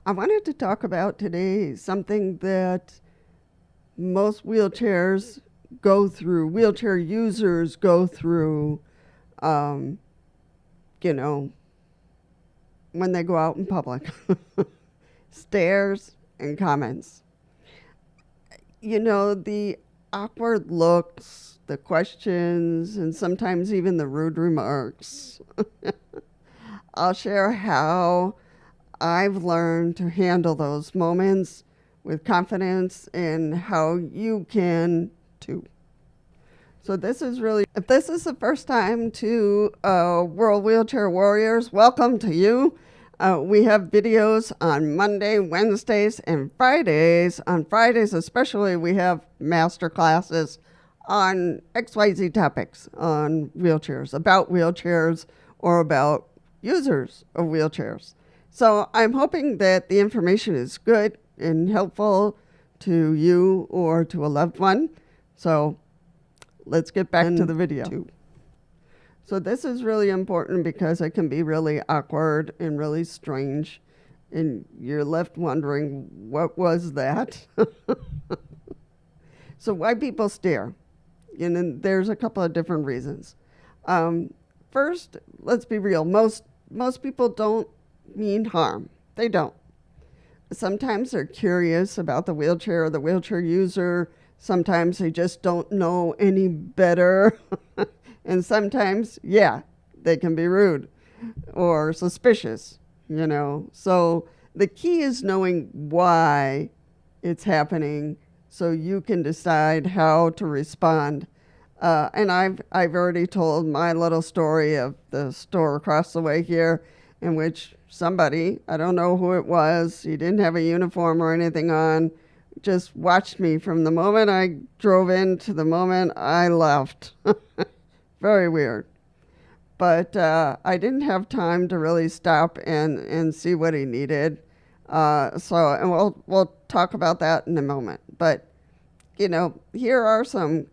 I wanted to talk about today something that most wheelchair users go through, um, you know, when they go out in public. Stares and comments. The awkward looks, the questions, and sometimes even the rude remarks. I'll share how I've learned to handle those moments with confidence and how you can too. So if this is the first time to World Wheelchair Warriors, welcome to you. We have videos on Monday, Wednesdays, and Fridays. On Fridays especially, we have master classes on XYZ topics on wheelchairs, about wheelchairs, or about users of wheelchairs. So I'm hoping that the information is good and helpful to you or to a loved one. So let's get back to the video. So this is really important because it can be really awkward and really strange, and you're left wondering, what was that? So why people stare? And there's a couple of different reasons. First, let's be real. Most people don't mean harm. They don't. Sometimes they're curious about the wheelchair or the wheelchair user. Sometimes they just don't know any better. And sometimes, they can be rude or suspicious, So the key is knowing why it's happening so you can decide how to respond. And I've already told my little story of the store across the way here, in which somebody, I don't know who it was, he didn't have a uniform or anything on, just watched me from the moment I drove in to the moment I left. Very weird. But I didn't have time to really stop and see what he needed. And we'll talk about that in a moment. But, here are some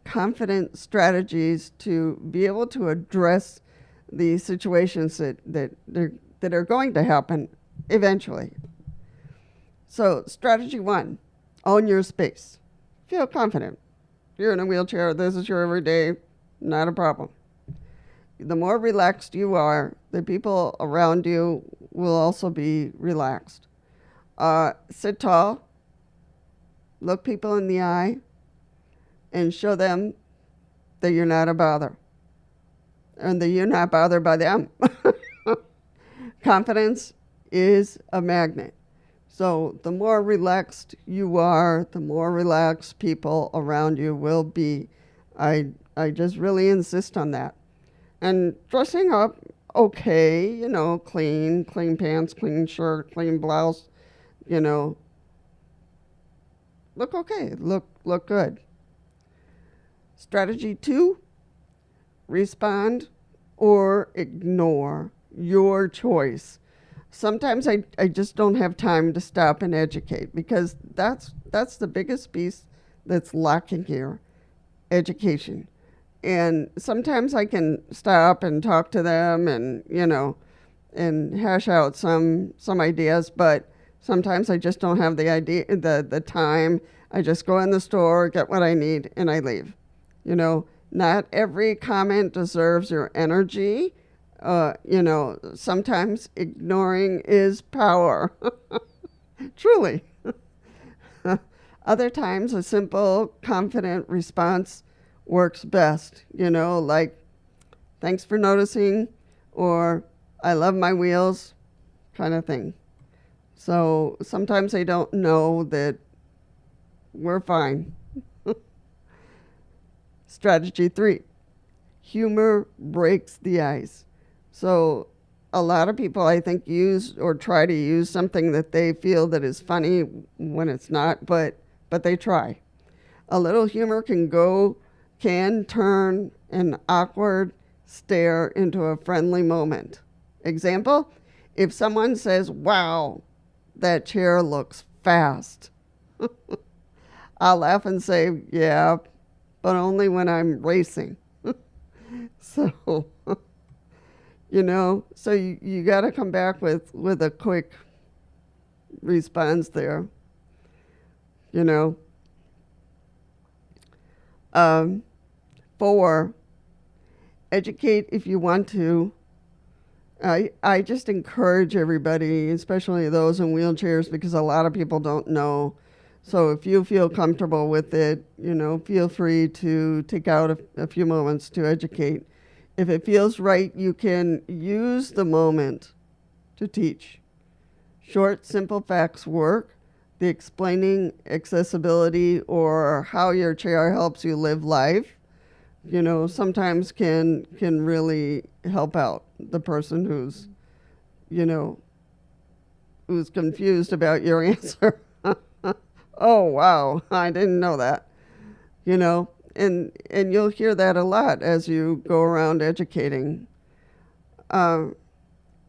confident strategies to be able to address the situations that are going to happen eventually. So strategy 1, own your space. Feel confident. You're in a wheelchair. This is your everyday. Not a problem. The more relaxed you are, the people around you will also be relaxed. Sit tall, look people in the eye, and show them that you're not a bother, and that you're not bothered by them. Confidence is a magnet. So the more relaxed you are, the more relaxed people around you will be. I just really insist on that. And dressing up okay, clean pants, clean shirt, clean blouse, look okay, look good. Strategy 2, respond or ignore, your choice. Sometimes I just don't have time to stop and educate, because that's the biggest piece that's lacking here, education. And sometimes I can stop and talk to them and, and hash out some ideas, but sometimes I just don't have the time. I just go in the store, get what I need, and I leave. Not every comment deserves your energy. Sometimes ignoring is power. Truly. Other times a simple, confident response works best, like, thanks for noticing, or I love my wheels, kind of thing. So sometimes they don't know that we're fine. Strategy 3, humor breaks the ice. So a lot of people, I think, use or try to use something that they feel that is funny when it's not, but they try. A little humor can turn an awkward stare into a friendly moment. Example, if someone says, "Wow, that chair looks fast," I'll laugh and say, "Yeah, but only when I'm racing." So, so you got to come back with a quick, response there. You know, um, 4, educate if you want to. I just encourage everybody, especially those in wheelchairs, because a lot of people don't know. So if you feel comfortable with it, you know, feel free to take out a few moments to educate. If it feels right, you can use the moment to teach. Short, simple facts work. The explaining accessibility or how your chair helps you live life, you know, sometimes can really help out the person who's, you know, who's confused about your answer. Oh, wow, I didn't know that, you know, and you'll hear that a lot as you go around educating.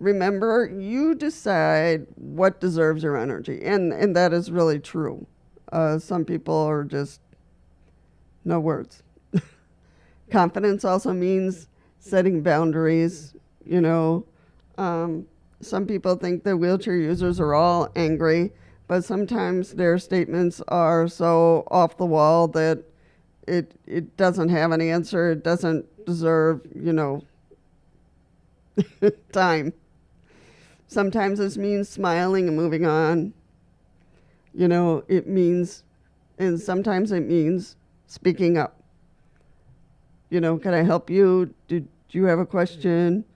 Remember, you decide what deserves your energy, and that is really true. Some people are just no words. Confidence also means setting boundaries, you know. Some people think that wheelchair users are all angry, but sometimes their statements are so off the wall that it doesn't have an answer. It doesn't deserve, you know, time. Sometimes this means smiling and moving on. You know, it means, and sometimes it means speaking up. You know, can I help you? Do you have a question?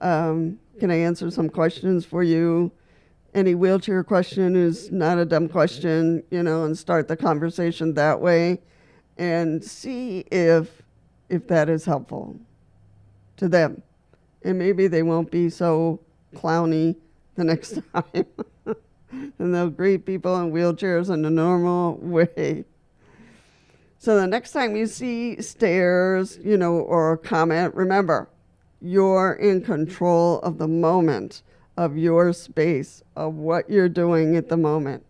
Can I answer some questions for you? Any wheelchair question is not a dumb question, you know, and start the conversation that way and see if that is helpful to them. And maybe they won't be so clowny the next time. And they'll greet people in wheelchairs in a normal way. So the next time you see stairs, you know, or a comment, remember, you're in control of the moment, of your space, of what you're doing at the moment.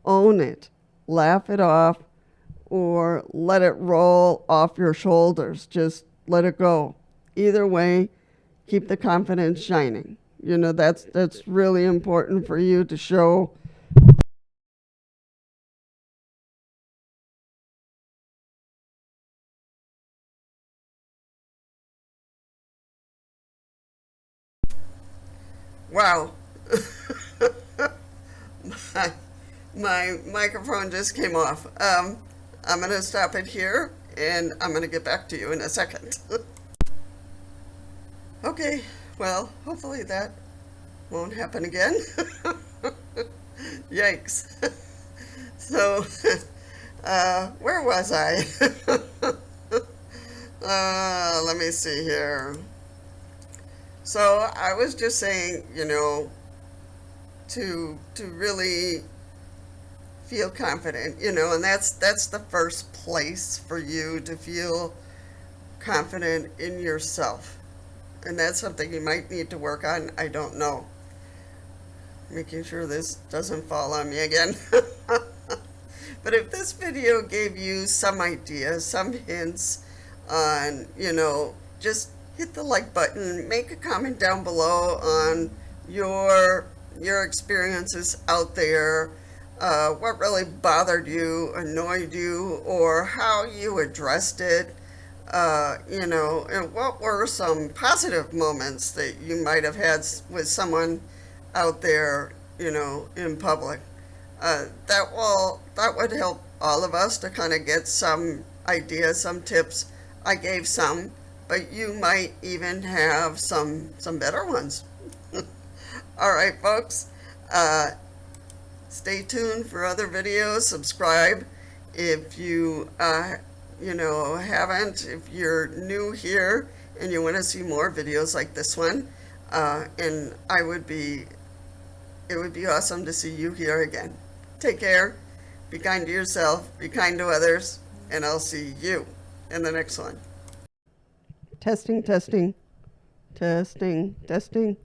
Own it, laugh it off, or let it roll off your shoulders. Just let it go. Either way, keep the confidence shining. You know, that's really important for you to show. Wow. my microphone just came off. I'm going to stop it here, and I'm going to get back to you in a second. Okay, well, hopefully that won't happen again. Yikes. So, where was I? Let me see here. So I was just saying, you know, to really feel confident, you know, and that's the first place for you to feel confident in yourself. And that's something you might need to work on. I don't know. Making sure this doesn't fall on me again. But if this video gave you some ideas, some hints on, you know, just hit the like button, make a comment down below on your experiences out there, what really bothered you, annoyed you, or how you addressed it, you know, and what were some positive moments that you might have had with someone out there, you know, in public. That would help all of us to kind of get some ideas, some tips. I gave some, but you might even have some better ones. All right, folks. Stay tuned for other videos. Subscribe if you you know, haven't. If you're new here and you want to see more videos like this one, and it would be awesome to see you here again. Take care. Be kind to yourself. Be kind to others. And I'll see you in the next one. Testing, testing, testing, testing.